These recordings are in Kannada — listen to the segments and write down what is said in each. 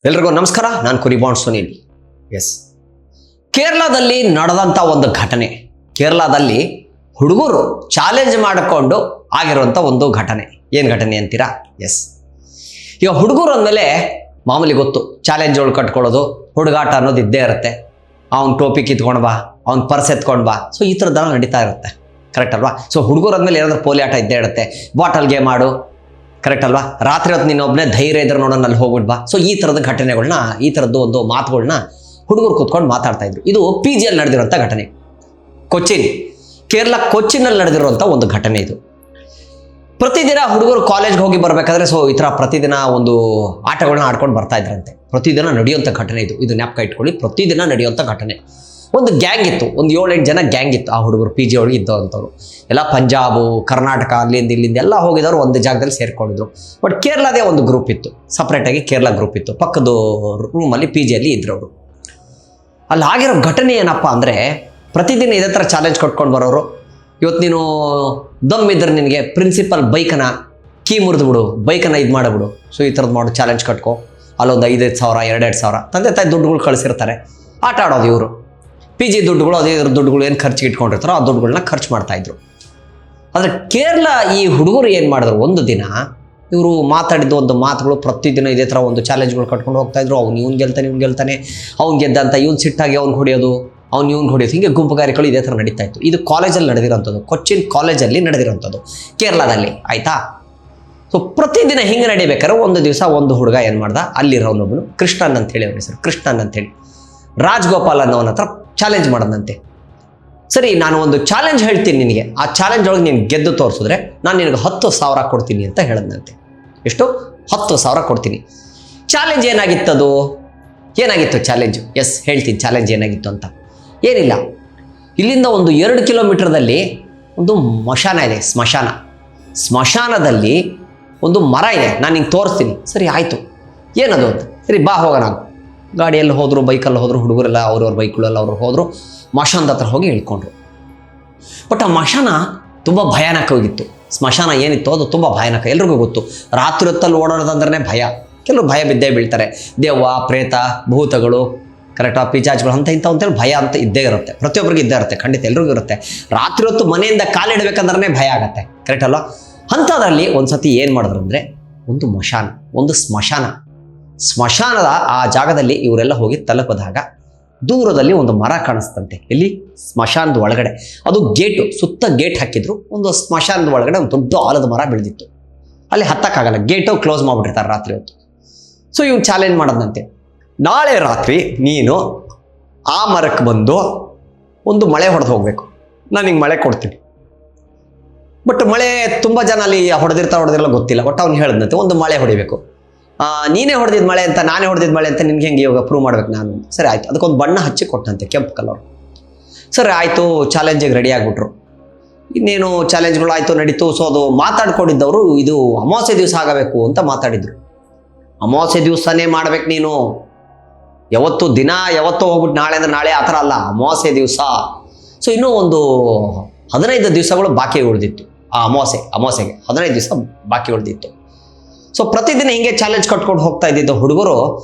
ಎಲ್ರಿಗೂ ನಮಸ್ಕಾರ. ನಾನು ಕುರಿಬಾಂಡ್ ಸುನೀಲ್. ಎಸ್, ಕೇರಳದಲ್ಲಿ ನಡೆದಂಥ ಒಂದು ಘಟನೆ, ಕೇರಳದಲ್ಲಿ ಹುಡುಗರು ಚಾಲೆಂಜ್ ಮಾಡಿಕೊಂಡು ಆಗಿರುವಂಥ ಒಂದು ಘಟನೆ. ಏನು ಘಟನೆ ಅಂತೀರಾ? ಎಸ್, ಈಗ ಹುಡುಗರು ಅಂದಮೇಲೆ ಮಾಮೂಲಿ ಗೊತ್ತು, ಚಾಲೆಂಜ್ ಒಳಗೆ ಕಟ್ಕೊಳ್ಳೋದು, ಹುಡುಗಾಟ ಅನ್ನೋದು ಇದ್ದೇ ಇರುತ್ತೆ. ಅವ್ನು ಟೋಪಿ ಕಿತ್ಕೊಂಡು ಬಾ, ಅವ್ನು ಪರ್ಸ್ ಎತ್ಕೊಂಡು ಬಾ, ಸೊ ಈ ಥರದ್ದೆಲ್ಲ ನಡೀತಾ ಇರುತ್ತೆ. ಕರೆಕ್ಟ್ ಅಲ್ವಾ? ಸೊ ಹುಡುಗರು ಅಂದಮೇಲೆ ಏನಾದರೂ ಪೋಲಿ ಆಟ ಇದ್ದೇ ಇರುತ್ತೆ. ಬಾಟಲ್ ಗೇಮ್ ಆಡು, ಕರೆಕ್ಟ್ ಅಲ್ವಾ? ರಾತ್ರಿ ಹೊತ್ತು ನೀನೊಬ್ಬನೇ ಧೈರ್ಯ ಇದ್ರೆ ನೋಡೋಣ ಅಲ್ಲಿ ಹೋಗ್ಬಿಡ್ಬಾ. ಸೊ ಈ ಥರದ ಘಟನೆಗಳನ್ನ, ಈ ಥರದ್ದು ಒಂದು ಮಾತುಗಳನ್ನ ಹುಡುಗರು ಕೂತ್ಕೊಂಡು ಮಾತಾಡ್ತಾ ಇದ್ರು. ಇದು PGಯಲ್ಲಿ ನಡೆದಿರುವಂಥ ಘಟನೆ. ಕೊಚ್ಚಿನ್, ಕೇರಳ ಕೊಚ್ಚಿನಲ್ಲಿ ನಡೆದಿರುವಂಥ ಒಂದು ಘಟನೆ ಇದು. ಪ್ರತಿದಿನ ಹುಡುಗರು ಕಾಲೇಜ್ಗೆ ಹೋಗಿ ಬರಬೇಕಾದ್ರೆ ಸೊ ಈ ಥರ ಪ್ರತಿದಿನ ಒಂದು ಆಟಗಳನ್ನ ಆಡ್ಕೊಂಡು ಬರ್ತಾ ಇದ್ರಂತೆ. ಪ್ರತಿದಿನ ನಡೆಯುವಂಥ ಘಟನೆ ಇದು. ಇದು ಜ್ಞಾಪಕ ಇಟ್ಕೊಳ್ಳಿ, ಪ್ರತಿದಿನ ನಡೆಯುವಂಥ ಘಟನೆ. ಒಂದು ಗ್ಯಾಂಗ್ ಇತ್ತು, ಒಂದು 7-8 ಜನ ಗ್ಯಾಂಗ್ ಇತ್ತು ಆ ಹುಡುಗರು. PG ಒಳಗೆ ಇದ್ದವಂಥವ್ರು ಎಲ್ಲ ಪಂಜಾಬು, ಕರ್ನಾಟಕ, ಇಲ್ಲಿಂದ ಎಲ್ಲ ಹೋಗಿದವರು ಒಂದು ಜಾಗದಲ್ಲಿ ಸೇರ್ಕೊಂಡಿದ್ರು. ಬಟ್ ಕೇರಳದೇ ಒಂದು ಗ್ರೂಪ್ ಇತ್ತು, ಸಪ್ರೇಟಾಗಿ ಕೇರಳ ಗ್ರೂಪ್ ಇತ್ತು. ಪಕ್ಕದ ರೂಮಲ್ಲಿ PGಯಲ್ಲಿ ಇದ್ರು ಅವರು. ಅಲ್ಲಿ ಆಗಿರೋ ಘಟನೆ ಏನಪ್ಪ ಅಂದರೆ, ಪ್ರತಿದಿನ ಇದೇ ಥರ ಚಾಲೆಂಜ್ ಕೊಟ್ಕೊಂಡು ಬರೋರು. ಇವತ್ತು ನೀನು ದಮ್ ಇದ್ರೆ ನಿನಗೆ ಪ್ರಿನ್ಸಿಪಲ್ ಬೈಕನ್ನ ಕೀ ಮುರಿದ್ಬಿಡು, ಬೈಕನ್ನು ಇದು ಮಾಡಿಬಿಡು. ಸೊ ಈ ಥರದ್ದು ಮಾಡು, ಚಾಲೆಂಜ್ ಕಟ್ಕೊ. ಅಲ್ಲೊಂದು 5,000, 2,000 ತಂದೆ ತಾಯಿ ದುಡ್ಡುಗಳು ಕಳಿಸಿರ್ತಾರೆ. ಆಟ ಆಡೋದು ಇವರು. PG ದುಡ್ಡುಗಳು, ಅದೇ ದುಡ್ಡುಗಳು ಏನು ಖರ್ಚಿಗೆ ಇಟ್ಕೊಂಡಿರ್ತಾರೋ ಆ ದುಡ್ಡುಗಳನ್ನ ಖರ್ಚು ಮಾಡ್ತಾಯಿದ್ರು. ಆದರೆ ಕೇರಳ ಈ ಹುಡುಗರು ಏನು ಮಾಡಿದ್ರು, ಒಂದು ದಿನ ಇವರು ಮಾತಾಡಿದ್ದು ಒಂದು ಮಾತುಗಳು, ಪ್ರತಿದಿನ ಇದೇ ಥರ ಒಂದು ಚಾಲೆಂಜ್ಗಳು ಕಟ್ಕೊಂಡು ಹೋಗ್ತಾಯಿದ್ರು. ಅವ್ನು ಗೆಲ್ತಾನೆ, ಅವ್ನು ಗೆದ್ದ ಅಂತ ಇವ್ನು ಸಿಟ್ಟಾಗಿ ಅವ್ನು ಹೊಡೆಯೋದು, ಇವ್ನು ಹೊಡೆಯೋದು, ಹೀಗೆ ಗುಂಪುಗಾರಿಕೆಗಳು ಇದೇ ಥರ ನಡೀತಾ ಇತ್ತು. ಇದು ಕಾಲೇಜಲ್ಲಿ ನಡೆದಿರೋಂಥದ್ದು, ಕೊಚ್ಚಿನ್ ಕಾಲೇಜಲ್ಲಿ ನಡೆದಿರೋಂಥದ್ದು ಕೇರಳದಲ್ಲಿ, ಆಯಿತಾ? ಸೊ ಪ್ರತಿದಿನ ಹಿಂಗೆ ನಡಿಬೇಕಾದ್ರೆ ಒಂದು ದಿವಸ ಒಂದು ಹುಡುಗ ಏನು ಮಾಡ್ದ, ಅಲ್ಲಿರೋನೊಬ್ಬನು ಕೃಷ್ಣನ್ ಅಂತೇಳಿ, ಅವ್ರ ಹೆಸರು ಕೃಷ್ಣನ್ ಅಂತೇಳಿ, ರಾಜ್ಗೋಪಾಲ್ ಅನ್ನೋನ ಹತ್ರ ಚಾಲೆಂಜ್ ಮಾಡೋದಂತೆ. ಸರಿ, ನಾನು ಒಂದು ಚಾಲೆಂಜ್ ಹೇಳ್ತೀನಿ ನಿನಗೆ, ಆ ಚಾಲೆಂಜ್ ಒಳಗೆ ನೀನು ಗೆದ್ದು ತೋರಿಸಿದ್ರೆ ನಾನು ನಿನಗೆ 10,000 ಕೊಡ್ತೀನಿ ಅಂತ ಹೇಳಿದಂತೆ. ಎಷ್ಟು? 10,000 ಕೊಡ್ತೀನಿ. ಚಾಲೆಂಜ್ ಏನಾಗಿತ್ತು ಚಾಲೆಂಜು? ಎಸ್, ಹೇಳ್ತೀನಿ ಚಾಲೆಂಜ್ ಏನಾಗಿತ್ತು ಅಂತ. ಏನಿಲ್ಲ, ಇಲ್ಲಿಂದ ಒಂದು 2 ಕಿಲೋಮೀಟರ್ದಲ್ಲಿ ಒಂದು ಮಶಾನ ಇದೆ, ಸ್ಮಶಾನದಲ್ಲಿ ಒಂದು ಮರ ಇದೆ, ನಾನು ನಿಂಗೆ ತೋರಿಸ್ತೀನಿ. ಸರಿ ಆಯಿತು, ಏನದು ಅಂತ. ಸರಿ ಬಾ ಹೋಗೋಣ. ಗಾಡಿಯಲ್ಲಿ ಹೋದರು, ಬೈಕಲ್ಲಿ ಹೋದರು, ಹುಡುಗರೆಲ್ಲ ಅವ್ರವ್ರ ಬೈಕ್ಗಳೆಲ್ಲ ಅವರು ಹೋದರು. ಮಶಾನದ ಹತ್ರ ಹೋಗಿ ಇಳ್ಕೊಂಡ್ರು. ಬಟ್ ಆ ಮಶಾನ ತುಂಬ ಭಯಾನಕವಾಗಿತ್ತು. ಸ್ಮಶಾನ ಏನಿತ್ತು ಅದು ತುಂಬ ಭಯಾನಕ. ಎಲ್ರಿಗೂ ಗೊತ್ತು, ರಾತ್ರಿ ಹೊತ್ತಲ್ಲಿ ಓಡಾಡೋದಂದ್ರೆ ಭಯ. ಕೆಲವರು ಭಯ ಬಿದ್ದೇ ಬೀಳ್ತಾರೆ. ದೆವ್ವ, ಪ್ರೇತ, ಭೂತಗಳು, ಕರೆಕ್ಟಾ, ಪಿಚಾಚ್ಗಳು ಇಂಥ ಅಂತೇಳಿ ಭಯ ಅಂತ ಇದ್ದೇ ಇರುತ್ತೆ. ಪ್ರತಿಯೊಬ್ಬರಿಗೆ ಇದ್ದೇ ಇರುತ್ತೆ, ಖಂಡಿತ ಎಲ್ರಿಗೂ ಇರುತ್ತೆ. ರಾತ್ರಿ ಹೊತ್ತು ಮನೆಯಿಂದ ಕಾಲಿಡಬೇಕಂದ್ರೆ ಭಯ ಆಗತ್ತೆ, ಕರೆಕ್ಟ್ ಅಲ್ವಾ? ಅಂಥದ್ರಲ್ಲಿ ಒಂದು ಸತಿ ಏನು ಮಾಡಿದ್ರು ಅಂದರೆ, ಒಂದು ಸ್ಮಶಾನದ ಆ ಜಾಗದಲ್ಲಿ ಇವರೆಲ್ಲ ಹೋಗಿ ತಲುಪಿದಾಗ ದೂರದಲ್ಲಿ ಒಂದು ಮರ ಕಾಣಿಸ್ತಂತೆ. ಎಲ್ಲಿ? ಸ್ಮಶಾನದ ಒಳಗಡೆ. ಅದು ಗೇಟು, ಸುತ್ತ ಗೇಟ್ ಹಾಕಿದ್ರು. ಒಂದು ಸ್ಮಶಾನದ ಒಳಗಡೆ ಒಂದು ದೊಡ್ಡ ಆಲದ ಮರ ಬೆಳೆದಿತ್ತು. ಅಲ್ಲಿ ಹತ್ತಕ್ಕಾಗಲ್ಲ, ಗೇಟು ಕ್ಲೋಸ್ ಮಾಡಿಬಿಟ್ಟಿರ್ತಾರೆ ರಾತ್ರಿ ಹೊತ್ತು. ಸೊ ಇವ್ನು ಚಾಲೆಂಜ್ ಮಾಡೋದಂತೆ, ನಾಳೆ ರಾತ್ರಿ ನೀನು ಆ ಮರಕ್ಕೆ ಬಂದು ಒಂದು ಮಳೆ ಹೊಡೆದು ಹೋಗಬೇಕು, ನಾನು ನಿಂಗೆ ಮಳೆ ಕೊಡ್ತೀನಿ. ಬಟ್ ಮಳೆ ತುಂಬ ಜನ ಅಲ್ಲಿ ಹೊಡೆದಿರಲ್ಲ ಗೊತ್ತಿಲ್ಲ. ಬಟ್ ಅವ್ನು ಹೇಳಿದಂತೆ ಒಂದು ಮಳೆ ಹೊಡಿಬೇಕು. ನೀನೇ ಹೊಡೆದಿದ್ದು ಮಳೆ ಅಂತ, ನಾನೇ ಹೊಡೆದಿದ್ದು ಮಳೆ ಅಂತ ನಿನ್ಗೆ ಹೆಂಗೆ ಇವಾಗ ಪ್ರೂವ್ ಮಾಡ್ಬೇಕು ನಾನು? ಸರಿ ಆಯಿತು, ಅದಕ್ಕೊಂದು ಬಣ್ಣ ಹಚ್ಚಿ ಕೊಟ್ಟಂತೆ, ಕೆಂಪು ಕಲರ್. ಸರಿ ಆಯಿತು, ಚಾಲೆಂಜಿಗೆ ರೆಡಿ ಆಗಿಬಿಟ್ರು. ಇನ್ನೇನು ಚಾಲೆಂಜ್ಗಳು ಆಯಿತು, ನಡೀತು. ಸೊ ಅದು ಮಾತಾಡ್ಕೊಂಡಿದ್ದವರು ಇದು ಅಮಾವಾಸ್ಯೆ ದಿವಸ ಆಗಬೇಕು ಅಂತ ಮಾತಾಡಿದ್ರು. ಅಮಾವಾಸ್ಯೆ ದಿವಸನೇ ಮಾಡ್ಬೇಕು ನೀನು, ಯಾವತ್ತೋ ಹೋಗ್ಬಿಟ್ಟು ನಾಳೆ ಅಂದ್ರೆ ನಾಳೆ ಆ ಥರ ಅಲ್ಲ, ಅಮಾವಾಸ್ಯೆ ದಿವಸ. ಸೊ ಇನ್ನೂ ಒಂದು 15 ದಿವಸಗಳು ಬಾಕಿ ಉಳಿದಿತ್ತು. ಆ ಅಮಾವಾಸ್ಯೆಗೆ 15 ದಿವಸ ಬಾಕಿ ಉಳಿದಿತ್ತು. ಸೊ ಪ್ರತಿದಿನ ಹಿಂಗೆ ಚಾಲೆಂಜ್ ಕಟ್ಕೊಂಡು ಹೋಗ್ತಾ ಇದ್ದಿದ್ದು ಹುಡುಗರು.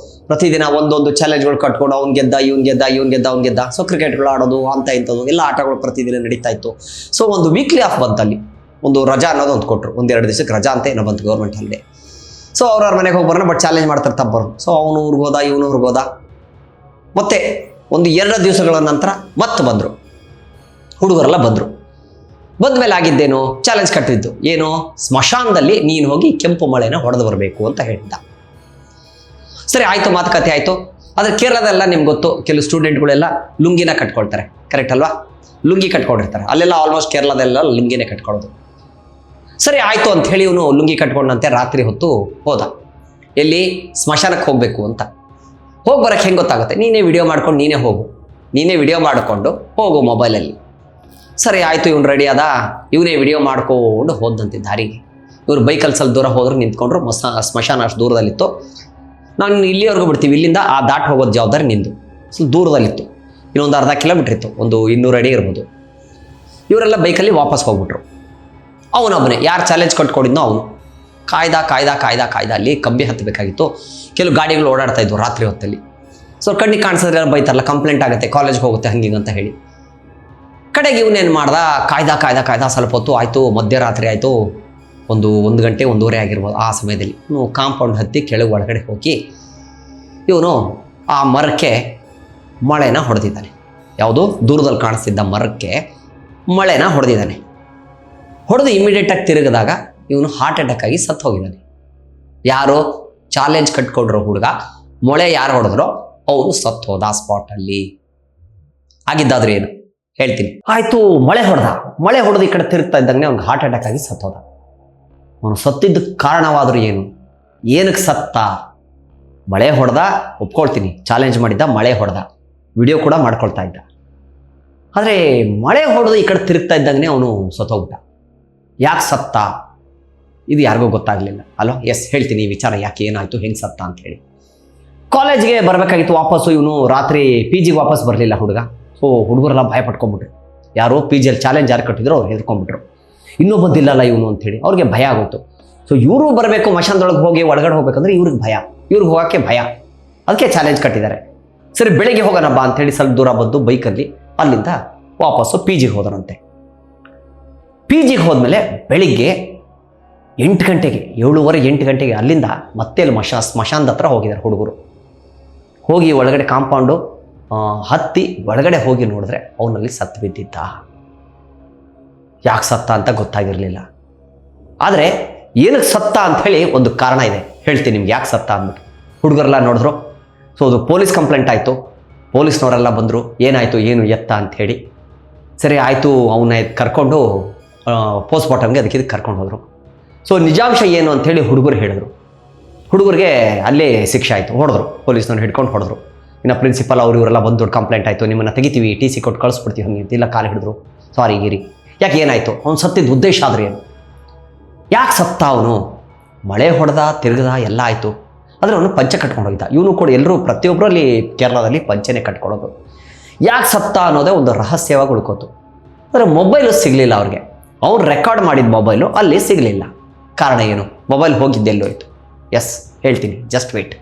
ಪ್ರತಿದಿನ ಒಂದೊಂದು ಚಾಲೆಂಜ್ಗಳು ಕಟ್ಕೊಂಡು ಅವ್ನು ಗೆದ್ದ. ಸೊ ಕ್ರಿಕೆಟ್ಗಳು ಆಡೋದು, ಅಂತ ಇಂಥದ್ದು ಎಲ್ಲ ಆಟಗಳು ಪ್ರತಿದಿನ ನಡೀತಾ ಇತ್ತು. ಸೊ ಒಂದು ವೀಕ್ಲಿ ಆಫ್ ಬಂತಲ್ಲಿ, ಒಂದು ರಜಾ ಅನ್ನೋದು ಒಂದು ಕೊಟ್ಟರು. 1-2 ದಿವಸಕ್ಕೆ ರಜಾ ಅಂತ ಏನೋ ಬಂತು, ಗೌರ್ಮೆಂಟ್ ಹಾಲಿಡೇ. ಸೊ ಅವ್ರವ್ರ ಮನೆಗೆ ಹೋಗಿ ಬರೋಣ, ಬಟ್ ಚಾಲೆಂಜ್ ಮಾಡ್ತಾರೆ ತಪ್ಪರು. ಸೊ ಅವನು ಊರಿಗೋದ, ಇವನು ಊರಿಗೋದ. ಮತ್ತೆ ಒಂದು 2 ದಿವಸಗಳ ನಂತರ ಮತ್ತೆ ಬಂದರು, ಹುಡುಗರೆಲ್ಲ ಬಂದರು. ಬಂದ್ಮೇಲೆ ಆಗಿದ್ದೇನು, ಚಾಲೆಂಜ್ ಕಟ್ಟಿದ್ದು ಏನು, ಸ್ಮಶಾನದಲ್ಲಿ ನೀನು ಹೋಗಿ ಕೆಂಪು ಮಳೆನ ಹೊಡೆದು ಬರಬೇಕು ಅಂತ ಹೇಳಿದ್ದ. ಸರಿ ಆಯಿತು, ಮಾತುಕತೆ ಆಯಿತು. ಆದರೆ ಕೇರಳದೆಲ್ಲ ನಿಮ್ಗೆ ಗೊತ್ತು, ಕೆಲವು ಸ್ಟೂಡೆಂಟ್ಗಳೆಲ್ಲ ಲುಂಗಿನ ಕಟ್ಕೊಳ್ತಾರೆ, ಕರೆಕ್ಟ್ ಅಲ್ವಾ? ಲುಂಗಿ ಕಟ್ಕೊಂಡಿರ್ತಾರೆ ಅಲ್ಲೆಲ್ಲ, ಆಲ್ಮೋಸ್ಟ್ ಕೇರಳದೆಲ್ಲ ಲುಂಗಿನೇ ಕಟ್ಕೊಳ್ಳೋದು. ಸರಿ ಆಯಿತು ಅಂತ ಹೇಳಿ ಇವನು ಲುಂಗಿ ಕಟ್ಕೊಂಡಂತೆ ರಾತ್ರಿ ಹೊತ್ತು ಹೋದ. ಎಲ್ಲಿ? ಸ್ಮಶಾನಕ್ಕೆ ಹೋಗಬೇಕು ಅಂತ. ಹೋಗಿ ಬರೋಕ್ಕೆ ಹೆಂಗೆ ಗೊತ್ತಾಗುತ್ತೆ? ನೀನೇ ವಿಡಿಯೋ ಮಾಡಿಕೊಂಡು ಹೋಗು ಮೊಬೈಲಲ್ಲಿ. ಸರಿ ಆಯಿತು, ಇವನು ರೆಡಿ ಆದ. ಇವನೇ ವಿಡಿಯೋ ಮಾಡ್ಕೊಂಡು ಹೋದಂತೆ ದಾರಿಗೆ. ಇವ್ರು ಬೈಕಲ್ಲಿ ಸ್ವಲ್ಪ ದೂರ ಹೋದ್ರು, ನಿಂತ್ಕೊಂಡ್ರು. ಸ್ಮಶಾನ ಅಷ್ಟು ದೂರದಲ್ಲಿತ್ತು. ನಾನು ಇಲ್ಲಿವರೆಗೂ ಬಿಡ್ತೀವಿ, ಇಲ್ಲಿಂದ ಆ ದಾಟ್ ಹೋಗೋದು ಜವಾಬ್ದಾರಿ ನಿಂದು. ಸ್ವಲ್ಪ ದೂರದಲ್ಲಿತ್ತು, ಇನ್ನೊಂದು 1/2 ಕಿಲೋಮೀಟ್ರ್ ಇತ್ತು, ಒಂದು 200 ಅಡಿ ಇರ್ಬೋದು. ಇವರೆಲ್ಲ ಬೈಕಲ್ಲಿ ವಾಪಸ್ ಹೋಗ್ಬಿಟ್ರು. ಅವನೊಬ್ಬನೇ, ಯಾರು ಚಾಲೆಂಜ್ ಕಟ್ಕೊಂಡಿದ್ನೋ ಅವನು. ಕಾಯ್ದ ಅಲ್ಲಿ ಕಂಬಿ ಹತ್ತಬೇಕಾಗಿತ್ತು. ಕೆಲವು ಗಾಡಿಗಳು ಓಡಾಡ್ತಾ ಇದ್ವು ರಾತ್ರಿ ಹೊತ್ತಲ್ಲಿ. ಸೊ ಕಣ್ಣಿಗೆ ಕಾಣಿಸಿದ್ರೆ ಬೈತಾರಲ್ಲ, ಕಂಪ್ಲೇಂಟ್ ಆಗುತ್ತೆ, ಕಾಲೇಜ್ಗೆ ಹೋಗುತ್ತೆ ಹಂಗಿಂಗೆ ಅಂತ ಹೇಳಿ. ಕಡೆಗೆ ಇವನೇನು ಮಾಡ್ದ, ಕಾಯ್ದ ಸ್ವಲ್ಪ ಹೊತ್ತು ಆಯಿತು, ಮಧ್ಯರಾತ್ರಿ ಆಯಿತು, ಒಂದು ಗಂಟೆ 1:30 ಆಗಿರ್ಬೋದು. ಆ ಸಮಯದಲ್ಲಿ ಇವನು ಕಾಂಪೌಂಡ್ ಹತ್ತಿ ಕೆಳಗೆ ಒಳಗಡೆ ಹೋಗಿ ಇವನು ಆ ಮರಕ್ಕೆ ಮಳೆನ ಹೊಡೆದಿದ್ದಾನೆ. ಯಾವುದು ದೂರದಲ್ಲಿ ಕಾಣಿಸ್ತಿದ್ದ ಮರಕ್ಕೆ ಮಳೆನ ಹೊಡೆದಿದ್ದಾನೆ. ಹೊಡೆದು ಇಮಿಡಿಯೇಟಾಗಿ ತಿರುಗಿದಾಗ ಇವನು ಹಾರ್ಟ್ ಅಟ್ಯಾಕ್ ಆಗಿ ಸತ್ತು ಹೋಗಿದ್ದಾನೆ. ಯಾರು ಚಾಲೆಂಜ್ ಕಟ್ಕೊಂಡ್ರೋ ಹುಡುಗ, ಮೊಳೆ ಯಾರು ಹೊಡೆದ್ರೋ ಅವನು ಸತ್ತು ಹೋದ ಸ್ಪಾಟಲ್ಲಿ. ಆಗಿದ್ದಾದ್ರೂ ಏನು ಹೇಳ್ತೀನಿ. ಆಯಿತು, ಮಳೆ ಹೊಡೆದು ಈ ಕಡೆ ತಿರುಗ್ತಾ ಇದ್ದಂಗೆ ಅವ್ನಿಗೆ ಹಾರ್ಟ್ ಅಟ್ಯಾಕ್ ಆಗಿ ಸತ್ತೋದ. ಅವನು ಸತ್ತಿದ್ದ ಕಾರಣವಾದರೂ ಏನು, ಏನಕ್ಕೆ ಸತ್ತ? ಮಳೆ ಹೊಡೆದ, ಒಪ್ಕೊಳ್ತೀನಿ, ಚಾಲೆಂಜ್ ಮಾಡಿದ್ದ, ಮಳೆ ಹೊಡೆದ, ವಿಡಿಯೋ ಕೂಡ ಮಾಡ್ಕೊಳ್ತಾ ಇದ್ದ. ಆದರೆ ಮಳೆ ಹೊಡೆದು ಈ ಕಡೆ ತಿರುಗ್ತಾ ಇದ್ದಂಗೆ ಅವನು ಸತ್ತೋಗ್ಬಿಟ್ಟ. ಯಾಕೆ ಸತ್ತ ಇದು ಯಾರಿಗೂ ಗೊತ್ತಾಗಲಿಲ್ಲ ಅಲ್ವಾ? ಎಸ್, ಹೇಳ್ತೀನಿ ಈ ವಿಚಾರ, ಯಾಕೆ ಏನಾಯಿತು, ಹೆಂಗೆ ಸತ್ತ ಅಂತ ಹೇಳಿ. ಕಾಲೇಜ್ಗೆ ಬರಬೇಕಾಗಿತ್ತು ವಾಪಸ್ಸು. ಇವನು ರಾತ್ರಿ PGಗೆ ವಾಪಸ್ ಬರಲಿಲ್ಲ ಹುಡುಗ. ಸೊ ಹುಡುಗರೆಲ್ಲ ಭಯ ಪಟ್ಕೊಂಡ್ಬಿಟ್ರು. ಯಾರೋ PGಯಲ್ಲಿ ಚಾಲೆಂಜ್ ಯಾರು ಕಟ್ಟಿದ್ರು ಅವ್ರು ಹೆದರ್ಕೊಂಡ್ಬಿಟ್ರು. ಇನ್ನೂ ಬಂದಿಲ್ಲಲ್ಲ ಇವನು ಅಂಥೇಳಿ ಅವ್ರಿಗೆ ಭಯ ಆಗೋಯ್ತು. ಸೊ ಇವರು ಬರಬೇಕು, ಮಶಾನದೊಳಗೆ ಹೋಗಿ ಒಳಗಡೆ ಹೋಗ್ಬೇಕಂದ್ರೆ ಇವ್ರಿಗೆ ಹೋಗೋಕ್ಕೆ ಭಯ. ಅದಕ್ಕೆ ಚಾಲೆಂಜ್ ಕಟ್ಟಿದ್ದಾರೆ. ಸರಿ, ಬೆಳಗ್ಗೆ ಹೋಗೋಣ ಬಾ ಅಂಥೇಳಿ ಸ್ವಲ್ಪ ದೂರ ಬಂದು ಬೈಕಲ್ಲಿ ಅಲ್ಲಿಂದ ವಾಪಸ್ಸು PGಗೆ ಹೋದರಂತೆ. PGಗೆ ಹೋದ್ಮೇಲೆ ಬೆಳಿಗ್ಗೆ 8 ಗಂಟೆಗೆ 7:30 8 ಗಂಟೆಗೆ ಅಲ್ಲಿಂದ ಮತ್ತೆ ಸ್ಮಶಾನದ ಹತ್ರ ಹೋಗಿದ್ದಾರೆ ಹುಡುಗರು. ಹೋಗಿ ಒಳಗಡೆ ಕಾಂಪೌಂಡು ಹತ್ತಿ ಒಳಗಡೆ ಹೋಗಿ ನೋಡಿದ್ರೆ ಅವನಲ್ಲಿ ಸತ್ತು ಬಿದ್ದಿದ್ದ. ಯಾಕೆ ಸತ್ತ ಅಂತ ಗೊತ್ತಾಗಿರಲಿಲ್ಲ. ಆದರೆ ಏನಕ್ಕೆ ಸತ್ತ ಅಂಥೇಳಿ ಒಂದು ಕಾರಣ ಇದೆ, ಹೇಳ್ತೀನಿ ನಿಮ್ಗೆ ಯಾಕೆ ಸತ್ತ ಅಂದ್ಬಿಟ್ಟು. ಹುಡುಗರೆಲ್ಲ ನೋಡಿದ್ರು. ಸೊ ಅದು ಪೊಲೀಸ್ ಕಂಪ್ಲೇಂಟ್ ಆಯಿತು. ಪೊಲೀಸ್ನವರೆಲ್ಲ ಬಂದರು, ಏನಾಯಿತು ಏನು ಎತ್ತ ಅಂಥೇಳಿ. ಸರಿ ಆಯಿತು, ಅವನ್ನ ಕರ್ಕೊಂಡು ಪೋಸ್ಟ್ಮಾರ್ಟಮ್ಗೆ ಇದಕ್ಕೆ ಕರ್ಕೊಂಡು ಹೋದರು. ಸೊ ನಿಜಾಂಶ ಏನು ಅಂಥೇಳಿ ಹುಡುಗರು ಹೇಳಿದ್ರು. ಹುಡುಗರಿಗೆ ಅಲ್ಲೇ ಶಿಕ್ಷೆ ಆಯಿತು, ಹೊಡೆದ್ರು, ಪೊಲೀಸ್ನವ್ರು ಹಿಡ್ಕೊಂಡು ಹೊಡೆದ್ರು. ಇನ್ನು ಪ್ರಿನ್ಸಿಪಲ್ ಇವರೆಲ್ಲ ಬಂದು ಕಂಪ್ಲೇಂಟ್ ಆಯಿತು, ನಿಮ್ಮನ್ನು ತೆಗಿತೀವಿ, TC ಕೊಟ್ಟು ಕಳಿಸ್ಬಿಡ್ತೀವಿ ಹಂಗೆ ಇಲ್ಲ, ಕಾಲು ಹಿಡಿದ್ರು. ಸಾರಿ ಗಿರಿ. ಯಾಕೆ ಏನಾಯಿತು, ಅವ್ನು ಸತ್ತಿದ್ದ ಉದ್ದೇಶ ಆದರೆ ಏನು, ಯಾಕೆ ಸತ್ತ ಅವನು? ಮಳೆ ಹೊಡೆದ, ತಿರುಗದ, ಎಲ್ಲ ಆಯಿತು. ಆದರೆ ಅವನು ಪಂಚೆ ಕಟ್ಕೊಂಡು ಹೋಗಿದ್ದ. ಇವನು ಕೂಡ ಎಲ್ಲರೂ ಪ್ರತಿಯೊಬ್ಬರಲ್ಲಿ ಕೇರಳದಲ್ಲಿ ಪಂಚೆನೇ ಕಟ್ಕೊಳ್ಳೋದು. ಯಾಕೆ ಸತ್ತ ಅನ್ನೋದೇ ಒಂದು ರಹಸ್ಯವಾಗಿ ಉಳ್ಕೋತು. ಆದರೆ ಮೊಬೈಲು ಸಿಗಲಿಲ್ಲ ಅವ್ರಿಗೆ. ಅವ್ರು ರೆಕಾರ್ಡ್ ಮಾಡಿದ ಮೊಬೈಲು ಅಲ್ಲಿ ಸಿಗಲಿಲ್ಲ. ಕಾರಣ ಏನು? ಮೊಬೈಲ್ ಹೋಗಿದ್ದೆಲ್ಲೋಯ್ತು. ಎಸ್, ಹೇಳ್ತೀನಿ, ಜಸ್ಟ್ ವೇಟ್.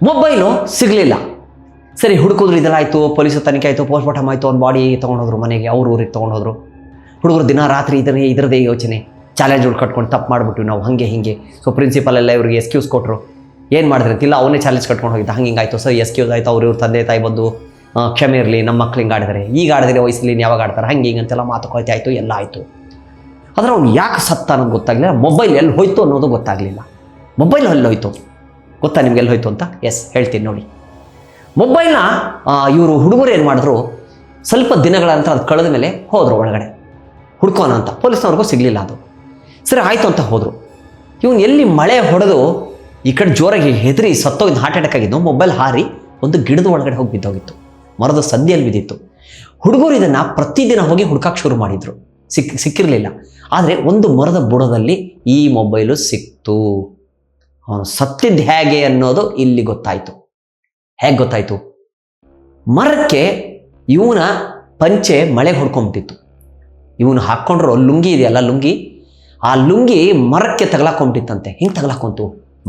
ಮೊಬೈಲು ಸಿಗಲಿಲ್ಲ. ಸರಿ, ಹುಡುಕಿದ್ರು, ಇದೆಲ್ಲ ಆಯಿತು, ಪೊಲೀಸ್ ತನಿಖೆ ಆಯಿತು, ಪೋಸ್ಟ್ಮಾರ್ಟಮ್ ಆಯಿತು, ಒಂದು ಬಾಡಿ ತೊಗೊಂಡೋದ್ರು ಮನೆಗೆ, ಅವ್ರ ಊರಿಗೆ ತೊಗೊಂಡೋದ್ರು. ಹುಡುಗರು ದಿನ ರಾತ್ರಿ ಇದರದೇ ಯೋಚನೆ, ಚಾಲೆಂಜ್ಗಳು ಕಟ್ಕೊಂಡು ತಪ್ಪು ಮಾಡಿಬಿಟ್ಟು ನಾವು ಹಾಗೆ ಹಿಂಗೆ. ಸೊ ಪ್ರಿನ್ಸಿಪಲ್ ಎಲ್ಲ ಇವ್ರಿಗೆ ಎಕ್ಸ್ಕ್ಯೂಸ್ ಕೊಟ್ಟರು. ಏನು ಮಾಡಿದ್ರೆ ಅಂತಿಲ್ಲ, ಅವನೇ ಚಾಲೆಂಜ್ ಕಟ್ಕೊಂಡು ಹೋಗಿದ್ದ, ಹಂಗೆ ಆಯಿತು. ಸರ್ ಎಕ್ಸ್ಕ್ಯೂಸ್ ಆಯಿತು. ಇವ್ರ ತಂದೆ ತಾಯಿ ಬಂದು ಕ್ಷಮೆ ಇರಲಿ, ನಮ್ಮ ಮಕ್ಳು ಹಿಂಗೆ ಆಡಿದರೆ, ಈಗ ಆಡಿದ್ರೆ ವಯಸ್ಸಲ್ಲಿ ಯಾವಾಗ ಆಡ್ತಾರೆ, ಹಂಗೆ ಹಿಂಗಂತೆಲ್ಲ ಮಾತುಕತೆ ಆಯಿತು, ಎಲ್ಲ ಆಯಿತು. ಆದರೆ ಅವ್ನು ಯಾಕೆ ಸತ್ತ ಅನ್ನೋದು ಗೊತ್ತಾಗಲಿಲ್ಲ. ಮೊಬೈಲ್ ಎಲ್ಲಿ ಹೋಯ್ತು ಅನ್ನೋದು ಗೊತ್ತಾಗಲಿಲ್ಲ. ಮೊಬೈಲ್ ಎಲ್ಲಿ ಹೋಯ್ತು ಗೊತ್ತಾ ನಿಮ್ಗೆ, ಎಲ್ಲಿ ಹೋಯ್ತು ಅಂತ? ಎಸ್, ಹೇಳ್ತೀನಿ ನೋಡಿ. ಮೊಬೈಲ್ನ ಇವರು ಹುಡುಗರು ಏನು ಮಾಡಿದ್ರು, ಸ್ವಲ್ಪ ದಿನಗಳ ನಂತರ ಅದು ಕಳೆದ ಮೇಲೆ ಹೋದರು ಒಳಗಡೆ ಹುಡ್ಕೋಣ ಅಂತ. ಪೊಲೀಸ್ನವ್ರಿಗೂ ಸಿಗಲಿಲ್ಲ ಅದು. ಸರಿ ಆಯಿತು ಅಂತ ಹೋದರು. ಇವನು ಎಲ್ಲಿ ಮಳೆ ಹೊಡೆದು ಈ ಕಡೆ ಜೋರಾಗಿ ಹೆದರಿ ಸತ್ತೋಗಿದ್ದು, ಹಾರ್ಟ್ ಅಟ್ಯಾಕ್ ಆಗಿದ್ದು, ಮೊಬೈಲ್ ಹಾರಿ ಒಂದು ಗಿಡದ ಒಳಗಡೆ ಹೋಗಿ ಬಿದ್ದೋಗಿತ್ತು, ಮರದ ಸಂದಿಯಲ್ಲಿ ಬಿದ್ದಿತ್ತು. ಹುಡುಗರು ಇದನ್ನು ಪ್ರತಿದಿನ ಹೋಗಿ ಹುಡ್ಕಕ್ಕೆ ಶುರು ಮಾಡಿದರು, ಸಿಕ್ಕಿರಲಿಲ್ಲ. ಆದರೆ ಒಂದು ಮರದ ಬುಡದಲ್ಲಿ ಈ ಮೊಬೈಲು ಸಿಕ್ತು. ಅವನು ಸತ್ತಿದ್ದು ಹೇಗೆ ಅನ್ನೋದು ಇಲ್ಲಿ ಗೊತ್ತಾಯಿತು. ಹೇಗೆ ಗೊತ್ತಾಯಿತು? ಮರಕ್ಕೆ ಇವನ ಪಂಚೆ ಮಳೆಗೆ ಹೊಡ್ಕೊಂಬಿಟ್ಟಿತ್ತು. ಇವನು ಹಾಕ್ಕೊಂಡ್ರು ಲುಂಗಿ ಇದೆಯಲ್ಲ, ಆ ಲುಂಗಿ ಮರಕ್ಕೆ ತಗಲಾಕೊಂಬಿಟ್ಟಿತ್ತಂತೆ. ಹಿಂಗೆ ತಗಲಾಕೊಂತು,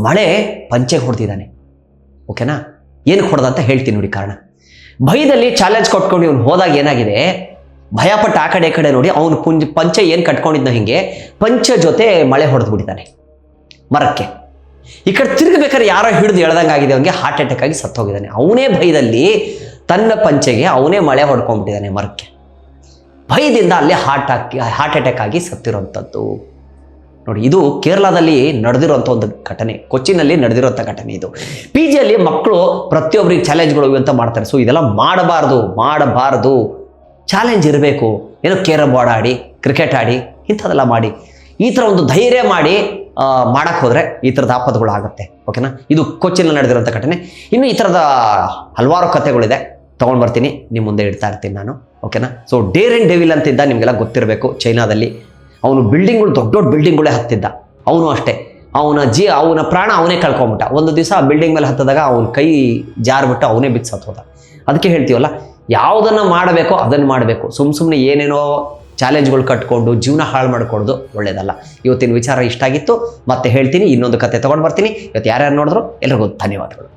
ಮಳೆ ಪಂಚೆಗೆ ಹೊಡೆದಿದ್ದಾನೆ. ಓಕೆನಾ? ಏನಕ್ಕೆ ಹೊಡೆದ ಅಂತ ಹೇಳ್ತೀನಿ ನೋಡಿ ಕಾರಣ. ಭಯದಲ್ಲಿ ಚಾಲೆಂಜ್ ಕೊಟ್ಕೊಂಡು ಇವನು ಹೋದಾಗ ಏನಾಗಿದೆ, ಭಯಪಟ್ಟು ಆ ಕಡೆ ಈ ಕಡೆ ನೋಡಿ ಅವನು ಪಂಚೆ ಏನು ಕಟ್ಕೊಂಡಿದ್ನ ಹಿಂಗೆ ಪಂಚೆ ಜೊತೆ ಮಳೆ ಹೊಡೆದು ಬಿಟ್ಟಿದ್ದಾನೆ ಮರಕ್ಕೆ. ಈ ಕಡೆ ತಿರುಗಬೇಕಾದ್ರೆ ಯಾರೋ ಹಿಡಿದು ಎಳ್ದಂಗೆ ಆಗಿದೆ, ಅವನಿಗೆ ಹಾರ್ಟ್ ಅಟ್ಯಾಕ್ ಆಗಿ ಸತ್ತೋಗಿದ್ದಾನೆ. ಅವನೇ ಭಯದಲ್ಲಿ ತನ್ನ ಪಂಚೆಗೆ ಅವನೇ ಮಳೆ ಹೊಡ್ಕೊಂಡ್ಬಿಟ್ಟಿದ್ದಾನೆ ಮರಕ್ಕೆ. ಭಯದಿಂದ ಅಲ್ಲೇ ಹಾರ್ಟ್ ಅಟ್ಯಾಕ್ ಆಗಿ ಸತ್ತಿರೋಂಥದ್ದು ನೋಡಿ. ಇದು ಕೇರಳದಲ್ಲಿ ನಡೆದಿರೋಂಥ ಒಂದು ಘಟನೆ, ಕೊಚ್ಚಿನಲ್ಲಿ ನಡೆದಿರೋಂಥ ಘಟನೆ ಇದು. PGಯಲ್ಲಿ ಮಕ್ಕಳು ಪ್ರತಿಯೊಬ್ಬರಿಗೆ ಚಾಲೆಂಜ್ಗಳು ಅಂತ ಮಾಡ್ತಾರೆ. ಸೊ ಇದೆಲ್ಲ ಮಾಡಬಾರ್ದು. ಚಾಲೆಂಜ್ ಇರಬೇಕು. ಏನೋ ಕೇರಮ್ ಬೋರ್ಡ್ ಆಡಿ, ಕ್ರಿಕೆಟ್ ಆಡಿ, ಇಂಥದ್ದೆಲ್ಲ ಮಾಡಿ, ಈ ಥರ ಒಂದು ಧೈರ್ಯ ಮಾಡಿ ಮಾಡಕ್ಕೆ ಹೋದರೆ ಈ ಥರದ ಆಪತ್ತುಗಳು ಆಗುತ್ತೆ. ಓಕೆನಾ? ಇದು ಕೊಚ್ಚಿನಲ್ಲಿ ನಡೆದಿರೋಂಥ ಘಟನೆ. ಇನ್ನು ಈ ಥರದ ಹಲವಾರು ಕಥೆಗಳಿದೆ, ತೊಗೊಂಡು ಬರ್ತೀನಿ, ನಿಮ್ಮ ಮುಂದೆ ಇಡ್ತಾ ಇರ್ತೀನಿ ನಾನು. ಓಕೆನಾ? ಸೊ ಡೇರ್ ಅಂಡ್ ಡೆವಿಲ್ ಅಂತಿದ್ದ, ನಿಮಗೆಲ್ಲ ಗೊತ್ತಿರಬೇಕು. ಚೈನಾದಲ್ಲಿ ಅವನು ಬಿಲ್ಡಿಂಗ್ಗಳು, ದೊಡ್ಡ ಬಿಲ್ಡಿಂಗ್ಗಳೇ ಹತ್ತಿದ್ದ. ಅವನು ಅಷ್ಟೇ, ಅವನ ಪ್ರಾಣ ಅವನೇ ಕಳ್ಕೊಂಬಿಟ್ಟ. ಒಂದು ದಿವಸ ಆ ಬಿಲ್ಡಿಂಗ್ ಮೇಲೆ ಹತ್ತಿದಾಗ ಅವನ ಕೈ ಜಾರ್ಬಿಟ್ಟು ಅವನೇ ಬಿದ್ದು ಸತ್ತೋದ. ಅದಕ್ಕೆ ಹೇಳ್ತೀವಲ್ಲ, ಯಾವುದನ್ನು ಮಾಡಬೇಕೋ ಅದನ್ನು ಮಾಡಬೇಕು. ಸುಮ್ಮನೆ ಏನೇನೋ ಚಾಲೆಂಜ್ಗಳು ಕಟ್ಕೊಂಡು ಜೀವನ ಹಾಳು ಮಾಡ್ಕೊಳ್ಳೋದು ಒಳ್ಳೇದಲ್ಲ. ಇವತ್ತಿನ ವಿಚಾರ ಇಷ್ಟ ಆಗಿತ್ತು, ಮತ್ತೆ ಹೇಳ್ತೀನಿ, ಇನ್ನೊಂದು ಕತೆ ತೊಗೊಂಡು ಬರ್ತೀನಿ. ಇವತ್ತು ಯಾರ್ಯಾರು ನೋಡಿದ್ರು ಎಲ್ರಿಗೂ ಧನ್ಯವಾದಗಳು.